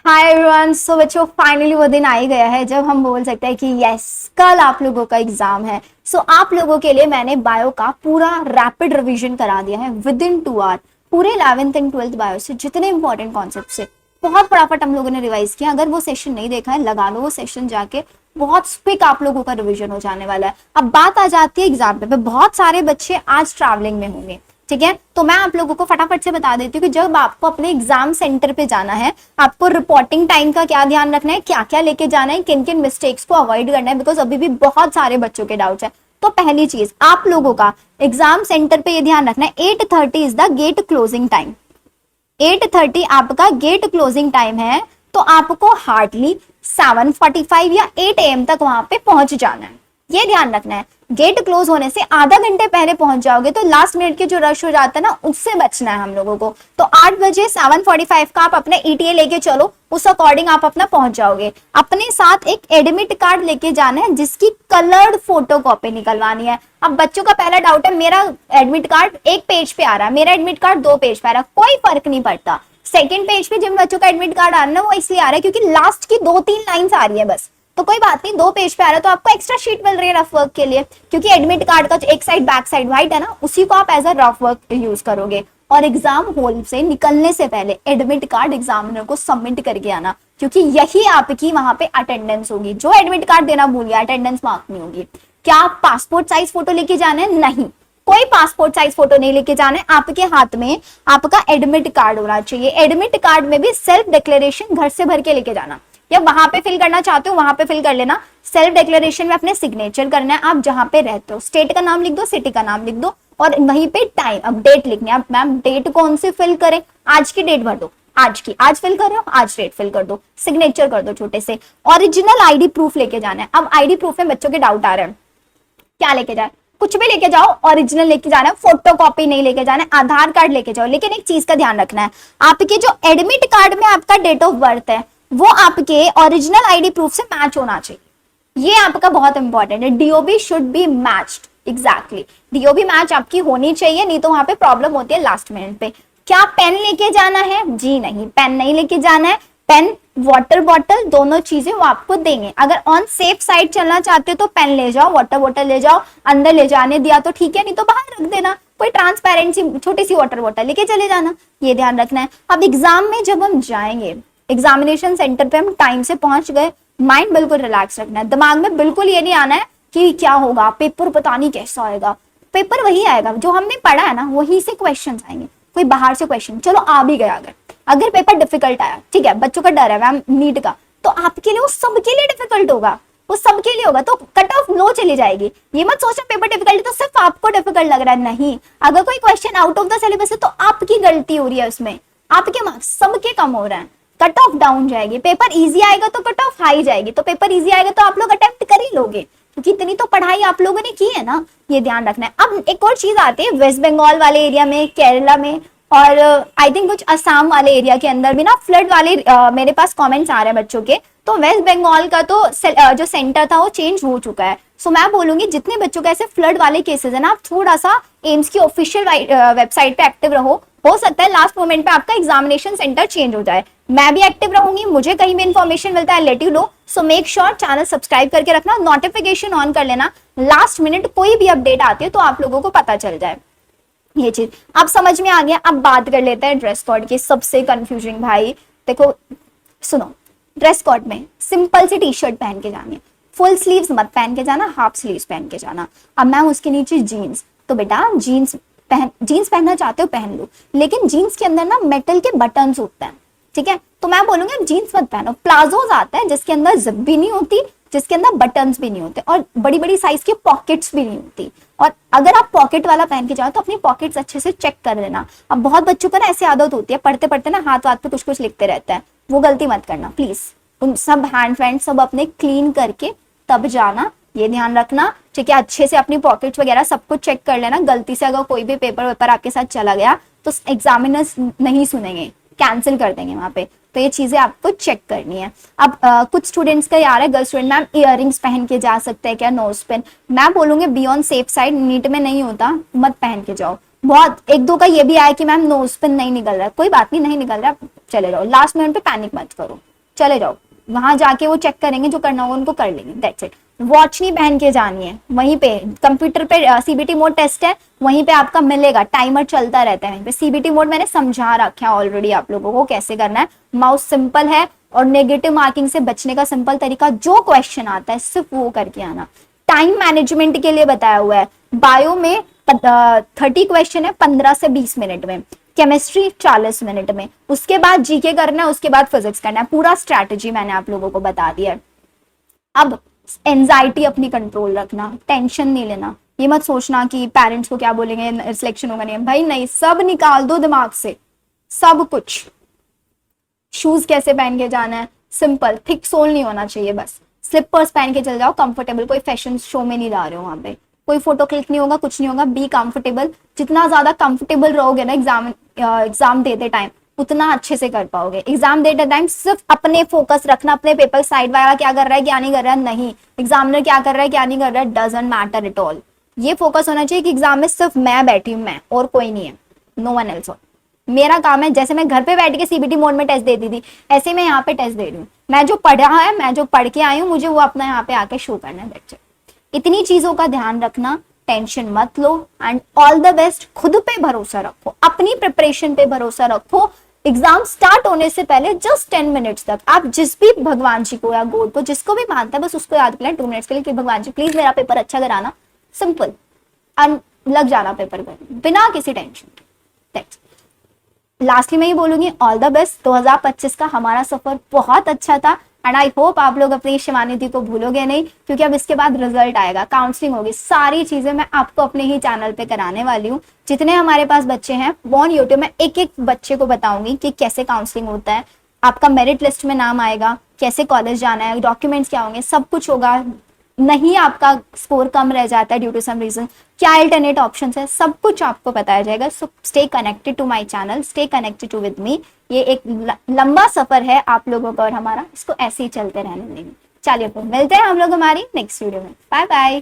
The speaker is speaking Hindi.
Hi everyone. सो बच्चों, फाइनली वो दिन आ ही गया है जब हम बोल सकते हैं कि यस, कल आप लोगों का एग्जाम है। सो आप लोगों के लिए मैंने बायो का पूरा रैपिड रिवीजन करा दिया है विद इन 2 आवर। पूरे 11th एंड 12th बायो से जितने इंपॉर्टेंट कॉन्सेप्ट से बहुत फटाफट हम लोगों ने रिवाइज किया। अगर वो सेशन नहीं देखा है, लगा लो वो सेशन जाके, बहुत क्विक आप लोगों का रिवीजन हो जाने वाला है। अब बात आ जाती है एग्जाम पे। बहुत सारे बच्चे आज ट्रैवलिंग में होंगे, ठीक है, तो मैं आप लोगों को फटाफट से बता देती हूँ कि जब आपको अपने एग्जाम सेंटर पे जाना है, आपको रिपोर्टिंग टाइम का क्या ध्यान रखना है, क्या क्या लेके जाना है, किन किन मिस्टेक्स को अवॉइड करना है, बिकॉज अभी भी बहुत सारे बच्चों के डाउट्स हैं। तो पहली चीज आप लोगों का एग्जाम सेंटर पे ये ध्यान रखना है, 8:30 is the gate closing time. 8:30 आपका गेट क्लोजिंग टाइम है, तो आपको हार्डली 7:45 या 8 AM तक वहां पे पहुंच जाना है। ये ध्यान रखना है। गेट क्लोज होने से आधा घंटे पहले पहुंच जाओगे तो लास्ट मिनट के जो रश हो जाता है ना, उससे बचना है हम लोगों को। तो 8 बजे 7:45 का आप अपने ETA लेके चलो, उस अकॉर्डिंग आप अपना पहुंच जाओगे। अपने साथ एक एडमिट कार्ड लेके जाना है जिसकी कलर्ड फोटो कॉपी निकलवानी है। अब बच्चों का पहला डाउट है, मेरा एडमिट कार्ड 1 पेज पे आ रहा है, मेरा एडमिट कार्ड 2 पेज पे आ रहा है। कोई फर्क नहीं पड़ता। सेकंड पेज पे जिन बच्चों का एडमिट कार्ड आ रहा है वो इसलिए आ रहा है क्योंकि लास्ट की 2-3 लाइंस आ रही है बस। तो कोई बात नहीं, 2 पेज पे आ रहा है तो आपको एक्स्ट्रा शीट मिल रही है रफ वर्क के लिए, क्योंकि एडमिट कार्ड का एक साइड बैक साइड व्हाइट है ना, उसी को आप as a rough work use करोगे। और एग्जाम हॉल से निकलने से पहले एडमिट कार्ड एग्जामिनर को सबमिट करके आना, क्योंकि यही आपकी वहां पे अटेंडेंस होगी। जो एडमिट कार्ड देना भूल गया, अटेंडेंस मार्क नहीं होगी। क्या आप पासपोर्ट साइज फोटो लेके जाना है? नहीं, कोई पासपोर्ट साइज फोटो नहीं लेके जाना है। आपके हाथ में आपका एडमिट कार्ड होना चाहिए। एडमिट कार्ड में भी सेल्फ डिक्लेरेशन घर से भर के लेके जाना, या वहां पे फिल करना चाहते हो वहां पे फिल कर लेना। सेल्फ डिक्लेरेशन में अपने सिग्नेचर करना है। आप जहां पे रहते हो स्टेट का नाम लिख दो, सिटी का नाम लिख दो, और वहीं पे टाइम, अब डेट लिखनी है। अब मैम डेट कौन सी फिल करें? आज की डेट भर दो, आज की, आज फिल कर रहे हो, आज डेट फिल कर दो, सिग्नेचर कर दो छोटे से। ओरिजिनल आईडी प्रूफ लेके जाना है। अब आईडी प्रूफ में बच्चों के डाउट आ रहे हैं, क्या लेके जाए? कुछ भी लेके जाओ, ओरिजिनल लेके जाना है, फोटो कॉपी नहीं लेके जाना है, आधार कार्ड लेके जाओ। लेकिन एक चीज का ध्यान रखना है, आपके जो एडमिट कार्ड में आपका डेट ऑफ बर्थ है वो आपके ओरिजिनल आईडी प्रूफ से मैच होना चाहिए। ये आपका बहुत इंपॉर्टेंट है। DOB should be matched, exactly DOB match आपकी होनी चाहिए, नहीं तो वहां पे प्रॉब्लम होती है लास्ट मिनट पे। क्या पेन लेके जाना है? जी नहीं, पेन नहीं लेके जाना है। पेन, वाटर बॉटल, दोनों चीजें वो आपको देंगे। अगर ऑन सेफ साइड चलना चाहते हो तो पेन ले जाओ, वाटर बॉटल ले जाओ। अंदर ले जाने दिया तो ठीक है, नहीं तो बाहर रख देना। कोई ट्रांसपेरेंट सी छोटी सी वाटर बॉटल लेके चले जाना, ये ध्यान रखना है। अब एग्जाम में जब हम जाएंगे, एग्जामिनेशन सेंटर पे हम टाइम से पहुंच गए, माइंड बिल्कुल रिलैक्स रखना है। दिमाग में बिल्कुल ये नहीं आना है कि क्या होगा, पेपर पता नहीं कैसा आएगा। पेपर वही आएगा जो हमने पढ़ा है ना, वही से क्वेश्चंस आएंगे। कोई बाहर से क्वेश्चन चलो आ भी गया, अगर पेपर डिफिकल्ट आया, ठीक है, बच्चों का डर है मैम नीट का, तो आपके लिए वो सबके लिए डिफिकल्ट होगा, वो सबके लिए होगा, तो कट ऑफ लो चली जाएगी। ये मत सोचना पेपर डिफिकल्ट है तो सिर्फ आपको डिफिकल्ट लग रहा है, नहीं। अगर कोई question out of the syllabus है तो आपकी गलती हो रही है उसमें, आपके मार्क्स सबके कम हो रहे हैं, कट ऑफ डाउन जाएगी। पेपर इजी आएगा तो कट ऑफ हाई जाएगी, तो पेपर इजी आएगा तो आप लोग अटेम्प्ट कर ही लोगे, क्योंकि इतनी तो पढ़ाई आप लोगों ने की है ना, ये ध्यान रखना है। अब एक और चीज आती है, वेस्ट बंगाल वाले एरिया में, केरला में, और आई थिंक कुछ असम वाले एरिया के अंदर भी ना फ्लड वाले मेरे पास कमेंट्स आ रहे हैं बच्चों के। तो वेस्ट बंगाल का तो जो सेंटर था वो चेंज हो चुका है। सो मैं बोलूंगी जितने बच्चों के ऐसे फ्लड वाले केसेस है ना, आप थोड़ा सा एम्स की ऑफिशियल वेबसाइट पे एक्टिव रहो। हो सकता है लास्ट मोमेंट पे आपका एग्जामिनेशन सेंटर चेंज हो जाए। मैं भी एक्टिव रहूंगी, मुझे कहीं भी इंफॉर्मेशन मिलता है let you know. So make sure channel subscribe करके रखना, नोटिफिकेशन ऑन कर लेना, लास्ट मिनट कोई भी अपडेट आती है तो आप लोगों को पता चल जाए। ये चीज अब समझ में आ गया। अब बात कर लेते हैं ड्रेस कोड की, सबसे कंफ्यूजिंग भाई। देखो सुनो, ड्रेस कोड में सिंपल सी टी शर्ट पहन के जानी है, फुल स्लीव्स मत पहन के जाना, हाफ स्लीव्स पहन के जाना। अब मैम उसके नीचे जीन्स, तो बेटा जीन्स पहनना चाहते हो पहन लो, लेकिन जीन्स के अंदर ना मेटल के बटन्स होते हैं, ठीक है, तो मैं बोलूंगी जीन्स मत पहनो। प्लाजोज आता है जिसके अंदर जिप भी नहीं होती, जिसके अंदर बटन्स भी नहीं होते, और बड़ी बड़ी साइज की पॉकेट्स भी नहीं होती। और अगर आप पॉकेट वाला पहन के जाओ तो अपनी पॉकेट्स अच्छे से चेक कर लेना। अब बहुत बच्चों को ना ऐसी आदत होती है, पढ़ते पढ़ते ना हाथ पे कुछ कुछ लिखते रहते हैं, वो गलती मत करना प्लीज। उन सब हैंड वैंड सब अपने क्लीन करके तब जाना, ये ध्यान रखना, ठीक है। अच्छे से अपनी पॉकेट्स वगैरह सब कुछ चेक कर लेना। गलती से अगर कोई भी पेपर आपके साथ चला गया तो एग्जामिनर्स नहीं सुनेंगे, कैंसिल कर देंगे वहां पे, तो ये चीजें आपको चेक करनी है। अब कुछ स्टूडेंट्स का यार है, गर्ल स्टूडेंट, मैम इयररिंग्स पहन के जा सकते हैं क्या, नोज पिन? मैं बोलूंगी be on safe side, NEET में नहीं होता, मत पहन के जाओ। बहुत एक दो का ये भी आया कि मैम नोज पिन नहीं निकल रहा है, कोई बात नहीं, नहीं निकल रहा, चले जाओ, लास्ट मिनट पे पैनिक मत करो, चले जाओ, वहां जाके वो चेक करेंगे, जो करना होगा उनको कर लेंगे, दैट्स इट। वॉच नहीं पहन के जानी है, वहीं पे कंप्यूटर पे सीबीटी मोड टेस्ट है, वहीं पे आपका मिलेगा, टाइमर चलता रहता है वहीं पे। सीबीटी मोड मैंने समझा रखा है ऑलरेडी आप लोगों को कैसे करना है, माउस सिंपल है, और नेगेटिव मार्किंग से बचने का सिंपल तरीका, जो क्वेश्चन आता है सिर्फ वो करके आना। टाइम मैनेजमेंट के लिए बताया हुआ है, बायो में 30 क्वेश्चन है 15 से 20 मिनट में, केमिस्ट्री 40 मिनट में, उसके बाद जीके करना है, उसके बाद फिजिक्स करना है, पूरा स्ट्रैटेजी मैंने आप लोगों को बता दिया है। अब एंजाइटी अपनी कंट्रोल रखना, टेंशन नहीं लेना, ये मत सोचना कि पेरेंट्स को क्या बोलेंगे, सिलेक्शन होगा नहीं, भाई नहीं, सब निकाल दो दिमाग से, सब कुछ। शूज कैसे पहन के जाना है, सिंपल, थिक सोल नहीं होना चाहिए, बस स्लिपर्स पहन के चल जाओ, कंफर्टेबल, कोई फैशन शो में नहीं जा रहे हो, वहां पे कोई फोटो क्लिक नहीं होगा, कुछ नहीं होगा, बी कंफर्टेबल। जितना ज्यादा कंफर्टेबल रहोगे ना एग्जाम देते टाइम, उतना अच्छे से कर पाओगे। एग्जाम देते टाइम सिर्फ अपने फोकस रखना, अपने पेपर साइड वाला क्या कर रहा है क्या नहीं कर रहा है, नहीं, एग्जामिनर क्या कर रहा है क्या नहीं कर रहा है, डजंट मैटर एट ऑल। ये फोकस होना चाहिए कि एग्जाम में सिर्फ मैं बैठी हूँ, मैं और कोई नहीं है, नो वन एल्स। मेरा काम है, जैसे मैं घर पे बैठ के सीबीटी मोड में टेस्ट देती थी, ऐसे मैं यहाँ पे टेस्ट दे रही हूँ, मैं जो पढ़ा है, मैं जो पढ़ के आई हूँ, मुझे वो अपना यहाँ पे आके शो करना है, दैट्स इट। इतनी चीजों का ध्यान रखना, टेंशन मत लो, एंड ऑल द बेस्ट। खुद पे भरोसा रखो, अपनी प्रिपरेशन पे भरोसा रखो। एग्जाम स्टार्ट होने से पहले जस्ट 10 मिनट्स तक आप जिस भी भगवान जी को या गॉड को, जिसको भी मानता है, बस उसको याद कर लें 2 मिनट्स के लिए कि भगवान जी प्लीज मेरा पेपर अच्छा कराना, सिंपल, लग जाना पेपर पर बिना किसी टेंशन। लास्टली मैं ये बोलूंगी, ऑल द बेस्ट। 2025 का हमारा सफर बहुत अच्छा था, एंड आई होप आप लोग अपनी शिवानी दी को भूलोगे नहीं, क्योंकि अब इसके बाद रिजल्ट आएगा, काउंसलिंग होगी, सारी चीजें मैं आपको अपने ही चैनल पे कराने वाली हूँ। जितने हमारे पास बच्चे हैं ऑन यूट्यूब में, एक एक बच्चे को बताऊंगी कि कैसे काउंसलिंग होता है, आपका मेरिट लिस्ट में नाम आएगा, कैसे कॉलेज जाना है, डॉक्यूमेंट्स क्या होंगे, सब कुछ होगा। नहीं आपका स्कोर कम रह जाता है ड्यू टू सम रीजन, क्या अल्टरनेट ऑप्शन है, सब कुछ आपको बताया जाएगा। So stay connected to my channel, stay connected to with me. ये एक लंबा सफर है आप लोगों का और हमारा, इसको ऐसे ही चलते रहने देंगे। चलिए फिर मिलते हैं हम लोग हमारी नेक्स्ट वीडियो में, बाय बाय।